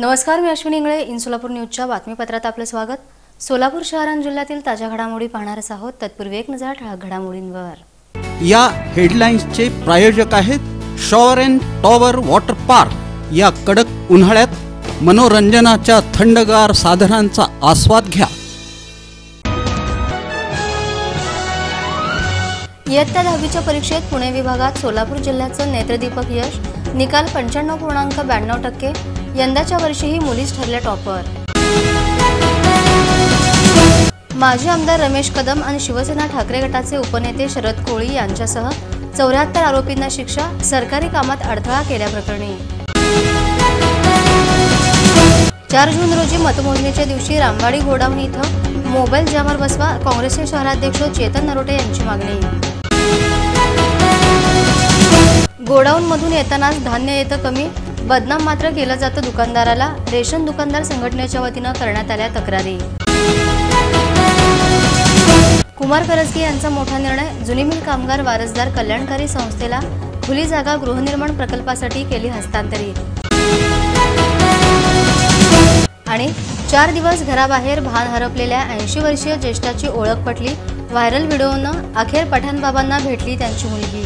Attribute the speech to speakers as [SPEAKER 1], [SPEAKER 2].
[SPEAKER 1] नमस्कार, मी अश्विनी इंगळे. इन सोलापूर न्यूजच्या बातमीपत्रात आपलं स्वागत. सोलापूर शहर आणि जिल्ह्यातील ताज्या घडामोडी पाहणारच आहोत. तत्पूर्वी एक नजर ठळक घडामोडींवर.
[SPEAKER 2] या हेडलाईन्सचे प्रायोजक आहेत shower and tower water park. या कडक उन्हाळ्यात मनोरंजनाच्या थंडगार साधनांचा आस्वाद घ्या.
[SPEAKER 1] इयत्ता 10वीच्या परीक्षेत पुणे विभागात सोलापूर जिल्ह्याचं नेत्रदीपक यश. निकाल 95.92%. यंदाच्या वर्षीही मुलीच ठरल्या टॉपर. माजी आमदार रमेश कदम आणि शिवसेना ठाकरे गटाचे उपनेते शरद कोळी यांच्यासह 74 आरोपींना शिक्षा. सरकारी कामात अडथळा केल्याप्रकरणी. 4 जून रोजी मतमोजणीच्या दिवशी रामवाडी गोडाऊन इथं मोबाईल जॅमर बसवा. काँग्रेसचे शहराध्यक्ष चेतन नरोटे यांची मागणी. गोडाऊनमधून येतानाच धान्य येतं कमी, बदनाम मात्र केलं जातं दुकानदाराला. रेशन दुकानदार संघटनेच्या वतीनं करण्यात आल्या तक्रारी. कुमार करजगे यांचा मोठा निर्णय. जुनी मिल कामगार वारसदार कल्याणकारी संस्थेला खुली जागा गृहनिर्माण प्रकल्पासाठी केली हस्तांतरित. आणि 4 दिवस घराबाहेर भान हरपलेल्या 80 वर्षीय ज्येष्ठाची ओळख पटली. व्हायरल व्हिडिओनं अखेर पठाणबाबांना भेटली त्यांची मुलगी.